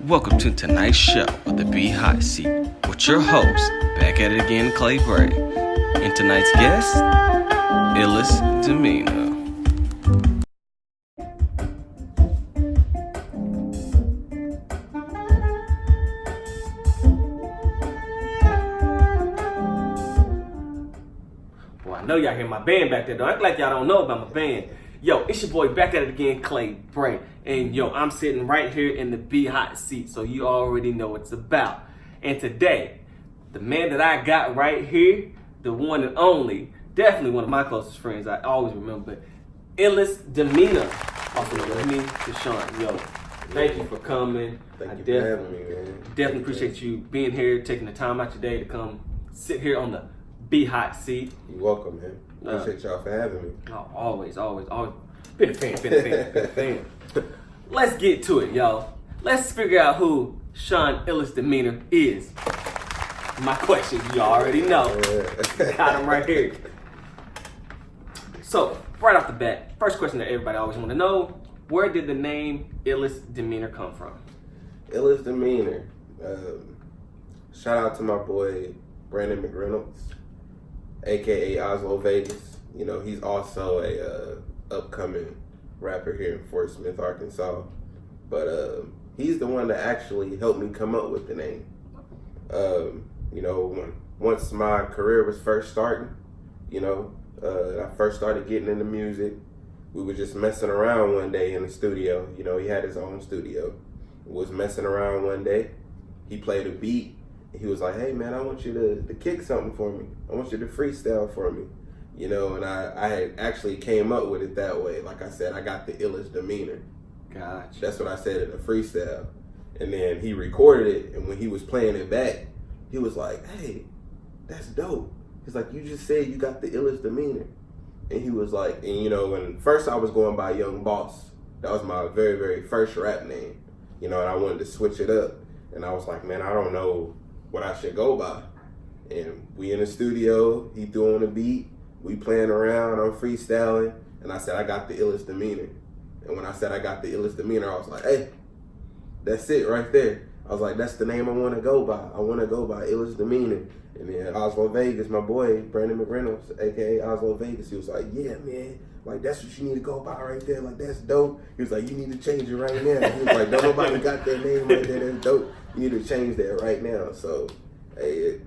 Welcome to tonight's show of the B Hot Seat with your host, back at it again, Clay Bray, and tonight's guest, Illiest Demeanor. Well, I know y'all hear my band back there. Don't act like y'all don't know about my band. Yo, it's your boy back at it again, Clay Bray. And yo, I'm sitting right here in the B Hot Seat, so you already know what it's about. And today, the man that I got right here, the one and only, definitely one of my closest friends, I always remember, Illiest Demeanor. Also known as me, Deshaun. Yo, thank you for coming. Thank you for having me, man. Definitely appreciate you being here, taking the time out your day to come sit here on the B Hot Seat. You're welcome, man. Appreciate y'all for having me. Oh, always. Been a fan. Let's get to it, y'all. Let's figure out who Sean Illiest Demeanor is. My question, you already know. Got him right here. So, right off the bat, first question that everybody always want to know, where did the name Illiest Demeanor come from? Illiest Demeanor. Shout out to my boy, Brandon McReynolds, a.k.a. Oslo Vegas. You know, he's also a upcoming rapper here in Fort Smith, Arkansas. But he's the one that actually helped me come up with the name. You know, once my career was first starting, you know, I first started getting into music. We were just messing around one day in the studio. You know, he had his own studio. We was messing around one day. He played a beat. He was like, hey, man, I want you to kick something for me. I want you to freestyle for me. You know, and I had actually came up with it that way. Like I said, I got the Illiest Demeanor. Gotcha. That's what I said in the freestyle. And then he recorded it, and when he was playing it back, he was like, hey, that's dope. He's like, you just said you got the Illiest Demeanor. And he was like, and you know, when first I was going by Young Boss. That was my very, very first rap name. You know, and I wanted to switch it up. And I was like, man, I don't know what I should go by. And we in the studio, he threw on a beat. We playing around, I'm freestyling, and I said, I got the Illiest Demeanor. And when I said I got the Illiest Demeanor, I was like, hey, that's it right there. I was like, that's the name I want to go by. I want to go by Illiest Demeanor. And then Oslo Vegas, my boy, Brandon McReynolds, a.k.a. Oslo Vegas, he was like, yeah, man, like, that's what you need to go by right there. Like, that's dope. He was like, you need to change it right now. He was like, don't nobody got that name right there. That's dope. You need to change that right now. So, hey,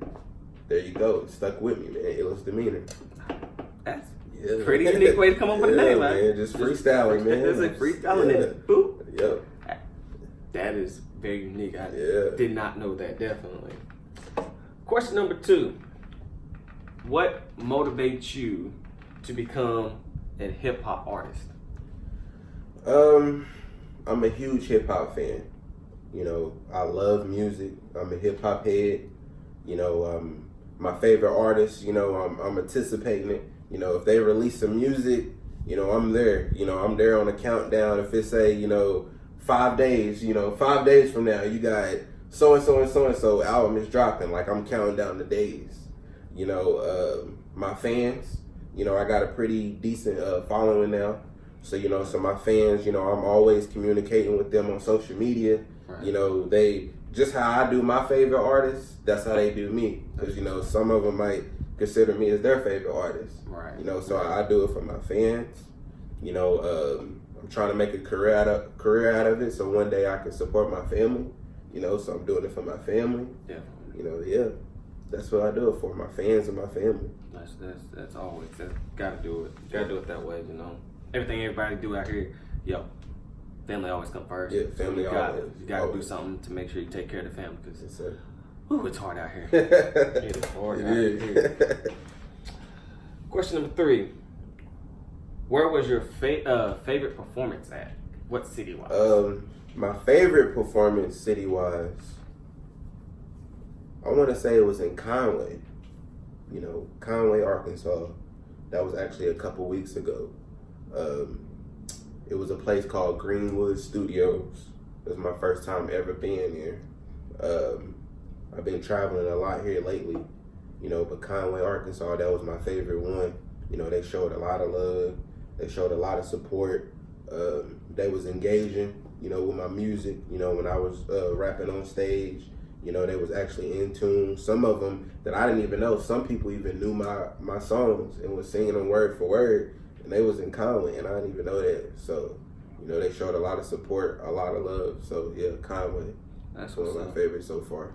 there you go. It stuck with me, man. Illiest Demeanor. That's a pretty unique way to come up with a name, man. Just freestyling, man. It's like freestyling it. Boop. Yep. That is very unique. I did not know that, definitely. Question number 2. What motivates you to become a hip-hop artist? I'm a huge hip-hop fan. You know, I love music. I'm a hip-hop head. You know, my favorite artists, you know, I'm anticipating it. You know, if they release some music, you know, I'm there. You know, I'm there on the countdown. If it's say, you know, 5 days, you know, 5 days from now, you got so-and-so and so-and-so album is dropping. Like, I'm counting down the days. You know, my fans, you know, I got a pretty decent following now. So, you know, so my fans, you know, I'm always communicating with them on social media. Right. You know, they, just how I do my favorite artists, that's how they do me. Because, you know, some of them might consider me as their favorite artist. Right. You know, so I do it for my fans. You know, I'm trying to make a career out of it, so one day I can support my family. You know, so I'm doing it for my family. Yeah. You know, that's what I do it for, my fans and my family. That's always, gotta do it. Gotta do it that way, you know. Everything everybody do out here, family always come first. Yeah, family so always. You gotta do something to make sure you take care of the family, because it's hard out here. It is hard out here. Question number 3. Where was your favorite performance at? What city-wise? My favorite performance city-wise, I want to say it was in Conway. You know, Conway, Arkansas. That was actually a couple weeks ago. It was a place called Greenwood Studios. It was my first time ever being there. I've been traveling a lot here lately, you know, but Conway, Arkansas, that was my favorite one. You know, they showed a lot of love. They showed a lot of support. They was engaging. with my music. When I was rapping on stage, they was actually in tune. Some of them that I didn't even know. Some people even knew my songs and was singing them word for word, and they was in Conway, and I didn't even know that. So, they showed a lot of support, a lot of love. So yeah, Conway. That's one of my favorites so far.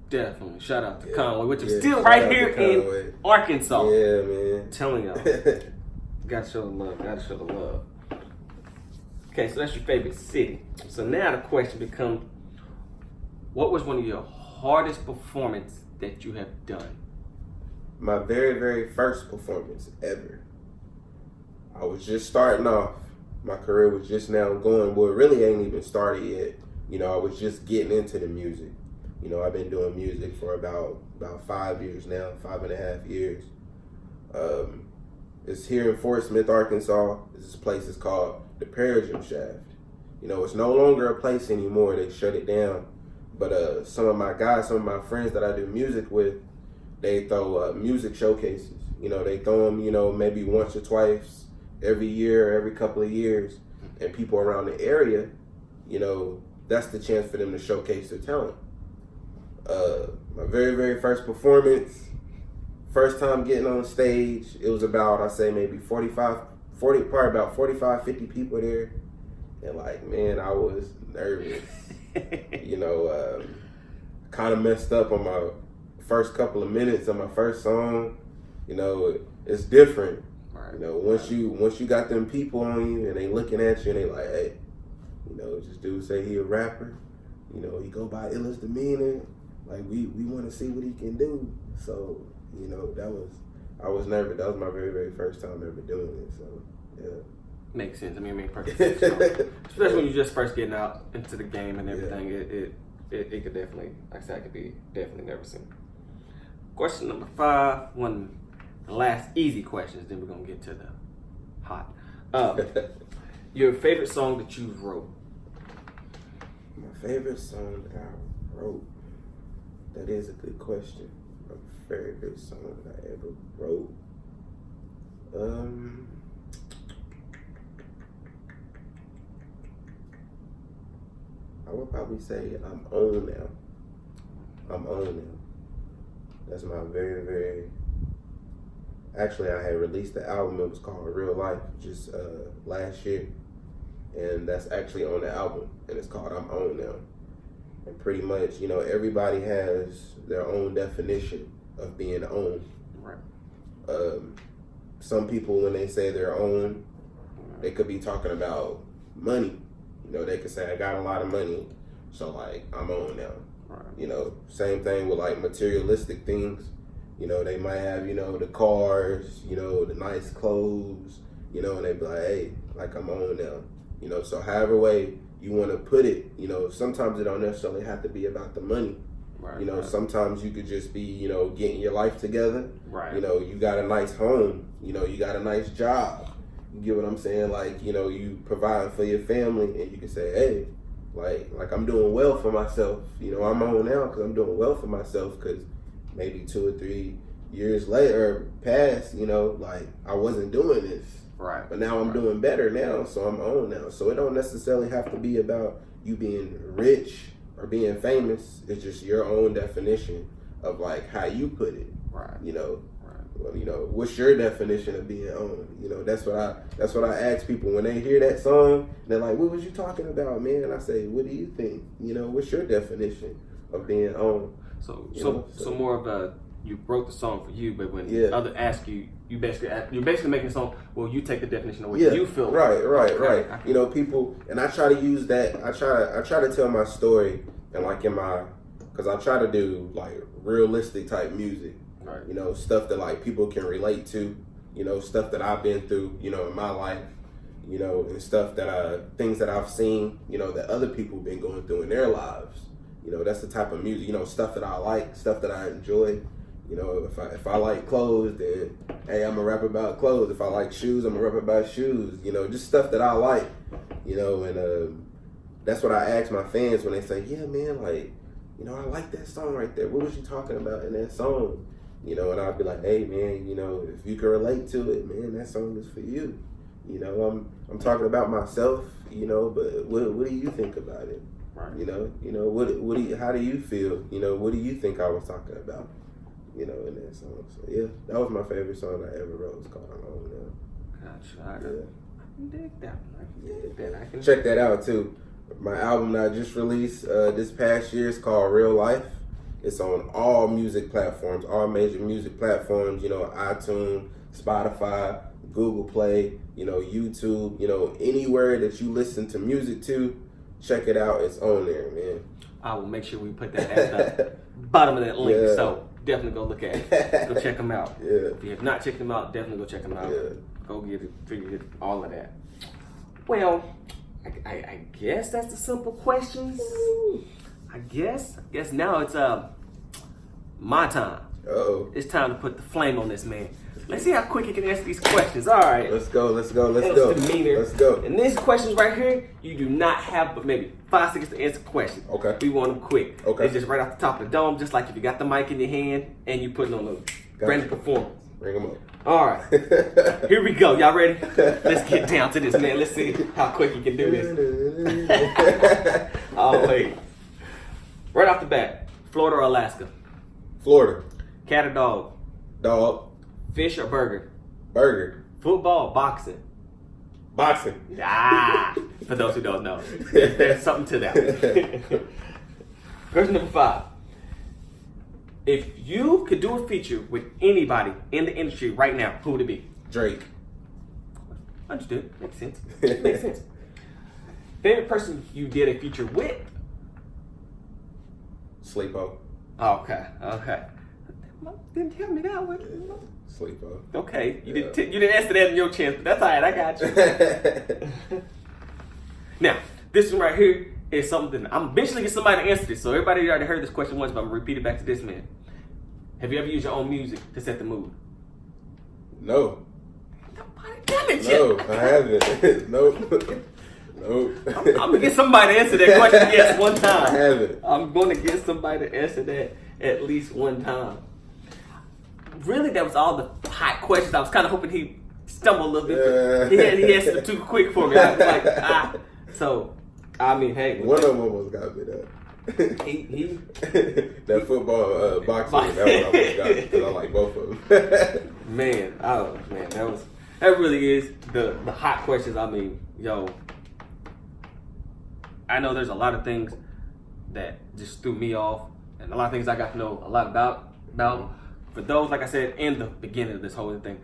Definitely. Shout out to Conway, which is Yeah, still shout right out here to Conway. in Arkansas. Yeah, man. I'm telling y'all. Gotta show the love. Gotta show the love. Okay, so that's your favorite city. So now the question becomes, what was one of your hardest performances that you have done? My very, very first performance ever. I was just starting off. My career was just now going. Well, it really ain't even started yet. I was just getting into the music. I've been doing music for about 5 years now, 5.5 years. It's here in Fort Smith, Arkansas. This place is called the Persian Shaft. It's no longer a place anymore. They shut it down. But some of my guys, some of my friends that I do music with, they throw music showcases. They throw them, maybe once or twice every year, every couple of years. And people around the area, that's the chance for them to showcase their talent. My very, very first performance, first time getting on stage, it was about, I say maybe 50 people there. And man, I was nervous. Kind of messed up on my first couple of minutes of my first song. It's different. Right. Once you got them people on you and they looking at you and they like, hey, this dude say he a rapper. He go by Illiest Demeanor. We want to see what he can do. So, I was nervous. That was my very, very first time ever doing it. So, yeah. Makes sense. It makes perfect sense. Especially when you're just first getting out into the game and everything. Yeah. It could definitely, like I said, I could be definitely nervous. Question number 5, one of the last easy questions, then we're going to get to the hot. Your favorite song that you wrote? My favorite song that I wrote? That is a good question. My favorite song that I ever wrote? I would probably say I'm on now. I'm on now. That's my very, very... Actually, I had released the album. It was called Real Life just last year. And that's actually on the album. And it's called I'm On Now. And pretty much, everybody has their own definition of being on. Right. Some people, when they say they're on, they could be talking about money. They could say, I got a lot of money, so I'm on now. Right. Same thing with materialistic things. They might have, the cars, the nice clothes, and they be like, hey, I'm on now. So however way you want to put it, sometimes it don't necessarily have to be about the money. Right, right. Sometimes you could just be, getting your life together. Right. You got a nice home, you got a nice job. You get what I'm saying? You provide for your family, and you can say, hey, I'm doing well for myself. I'm on now because I'm doing well for myself, because maybe 2 or 3 years later, past, I wasn't doing this. Right. But now I'm doing better now, so I'm on now. So it don't necessarily have to be about you being rich or being famous. It's just your own definition of how you put it. Right. Well, what's your definition of being on? That's what I ask people when they hear that song. They're like, "What was you talking about, man?" And I say, "What do you think? What's your definition of being on?" So more of a, you wrote the song for you, but when others ask you, you're basically making a song. Well, you take the definition of what you feel. Right. People, and I try to use that. I try to tell my story, and because I try to do realistic type music. Right. Stuff that people can relate to, stuff that I've been through, in my life, and stuff things that I've seen, that other people been going through in their lives. That's the type of music, stuff that I like, stuff that I enjoy. If I like clothes, then hey, I'm a rap about clothes. If I like shoes, I'm a rap about shoes. Just stuff that I like. And that's what I ask my fans when they say, yeah, man, I like that song right there. What was you talking about in that song? And I'll be like, hey, man, if you can relate to it, man, that song is for you. You know, I'm talking about myself. You know, but what do you think about it? Right. You know, how do you feel? You know, what do you think I was talking about? You know, in that song. So yeah, that was my favorite song I ever wrote. It's called "Alone Now." Gotcha. I can dig that. I can dig that. I can check that out too. My album that I just released this past year is called Real Life. It's on all music platforms, all major music platforms. You know, iTunes, Spotify, Google Play. You know, YouTube. You know, anywhere that you listen to music to, check it out. It's on there, man. I will make sure we put that at the bottom of that link. Yeah. So definitely go look at it. Go check them out. Yeah. If you have not checked them out, definitely go check them out. Yeah. Go get it, figure it, all of that. Well, I guess that's the simple questions. I guess now it's my time. Uh-oh. It's time to put the flame on this man. Let's see how quick he can answer these questions. All right. Let's go. Illiest Demeanor. Let's go. And these questions right here, you do not have but maybe 5 seconds to answer the question. Okay. We want them quick. Okay. It's just right off the top of the dome, just like if you got the mic in your hand and you putting on a random performance. Bring them up. All right. Here we go. Y'all ready? Let's get down to this, man. Let's see how quick you can do this. Oh, wait. Right off the bat, Florida or Alaska? Florida. Cat or dog? Dog. Fish or burger? Burger. Football or boxing? Boxing. Ah, for those who don't know. There's something to that. Question number 5. If you could do a feature with anybody in the industry right now, who would it be? Drake. Understood. Makes sense. Makes sense. Favorite person you did a feature with? Sleepo. Okay. Didn't tell me that one. Sleepo. Okay. You didn't answer that in your chance, but that's all right. I got you. Now, this one right here is something I'm eventually get somebody to answer this. So everybody already heard this question once, but I'm gonna repeat it back to this man. Have you ever used your own music to set the mood? No. Nobody done it No, yet. I haven't. Nope. Nope. I'm gonna get somebody to answer that question yes one time. I haven't. I'm gonna get somebody to answer that at least one time. Really, that was all the hot questions. I was kind of hoping he'd stumble a little bit, but he answered too quick for me. I was like, So, I mean, hey. One of them almost got me there. He that football boxing, that one almost got me because I like both of them. Man, that really is the hot questions. I mean, yo, I know there's a lot of things that just threw me off, and a lot of things I got to know a lot about. For those, like I said in the beginning of this whole thing,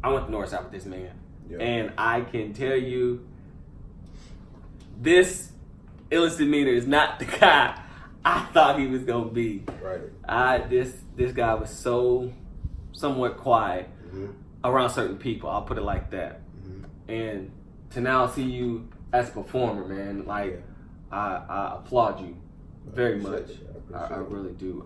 I went to North Side with this man, and I can tell you, this Illiest Demeanor is not the guy I thought he was gonna be. Right. This guy was so somewhat quiet around certain people. I'll put it like that. And to now see you as a performer, man, like I applaud you very much. I really do.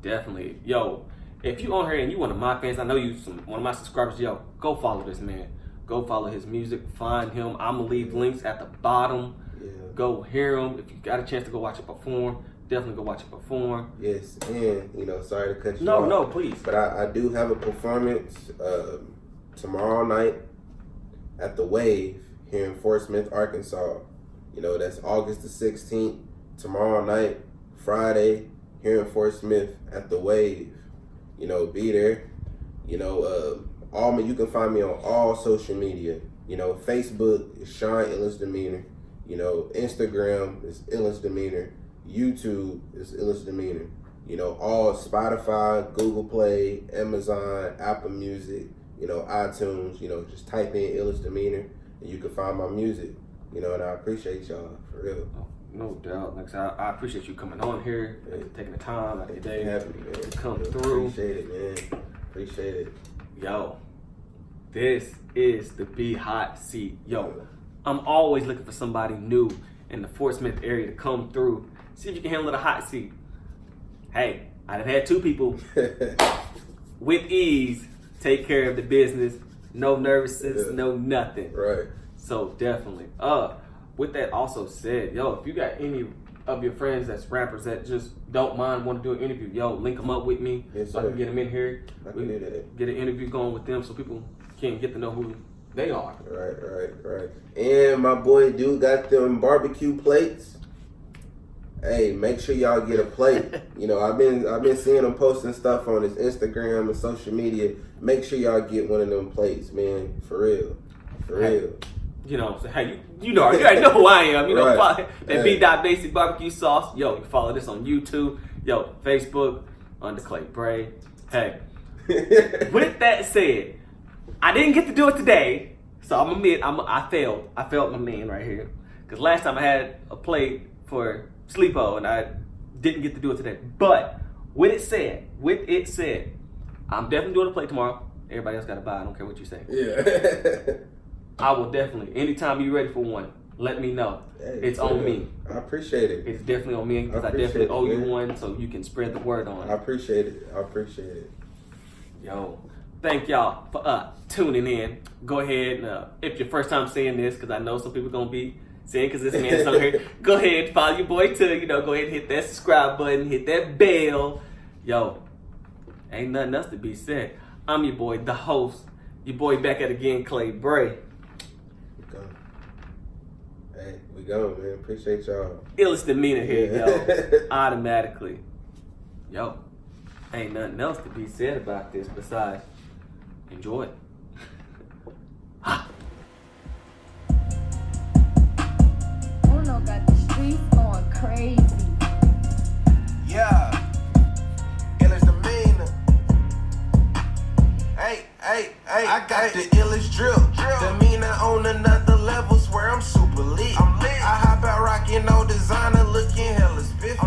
Definitely, yo. If you on here and you one of my fans, I know you one of my subscribers. Yo, go follow this man. Go follow his music. Find him. I'm gonna leave links at the bottom. Yeah. Go hear him. If you got a chance to go watch it perform, definitely go watch it perform. Yes, and sorry to cut you off. No, please. But I do have a performance tomorrow night at the Wave here in Fort Smith, Arkansas. That's August the 16th. Tomorrow night, Friday, here in Fort Smith at the Wave. Be there. You can find me on all social media. Facebook is Sean Illiest Demeanor. Instagram is Illiest Demeanor. YouTube is Illiest Demeanor. All Spotify, Google Play, Amazon, Apple Music, iTunes. Just type in Illiest Demeanor and you can find my music. And I appreciate y'all for real. Oh, no doubt. Like I said, I appreciate you coming on here, taking the time out of your day to come through. Appreciate it, man. Appreciate it. Yo, this is the Be Hot Seat. Yo, I'm always looking for somebody new in the Fort Smith area to come through. See if you can handle the hot seat. Hey, I've had 2 people with ease take care of the business. No nervousness, no nothing. Right. So definitely. With that also said, yo, if you got any of your friends that's rappers that just don't mind want to do an interview, yo, link them up with me yes, so I can get them in here. I can do that. Get an interview going with them so people can't get to know who they are. Right. And my boy dude got them barbecue plates. Hey, make sure y'all get a plate. You know, I've been seeing him posting stuff on his Instagram and social media. Make sure y'all get one of them plates, man. For real. You know, so hey, you already know who I am. You know, Right. follow that B.Basic barbecue sauce. Yo, you follow this on YouTube. Yo, Facebook, under Clay Bray. Hey, with that said, I didn't get to do it today, so I'm admit I failed. I failed my man right here. Because last time I had a plate for Sleepo and I didn't get to do it today. But with it said, I'm definitely doing a plate tomorrow. Everybody else got to buy. I don't care what you say. Yeah. I will definitely. Anytime you're ready for one, let me know. Hey, it's on me. I appreciate it. It's definitely on me because I definitely owe you one, so you can spread the word on it. I appreciate it. Yo, thank y'all for tuning in. Go ahead and if your first time seeing this, because I know some people gonna be seeing because this man's on here. Go ahead and follow your boy too. You know, go ahead and hit that subscribe button, hit that bell. Yo, ain't nothing else to be said. I'm your boy, the host. Your boy back at again, Clay Bray. Hey, we go, man. Appreciate y'all. Illiest Demeanor here, yo. Automatically. Yo, ain't nothing else to be said about this besides enjoy it. Uno got the streets going crazy. Yeah, Illiest Demeanor. Hey, I got the illest drip. Demeanor on another level, swear I'm super lit. I hop out rocking no designer, looking hella spiffy.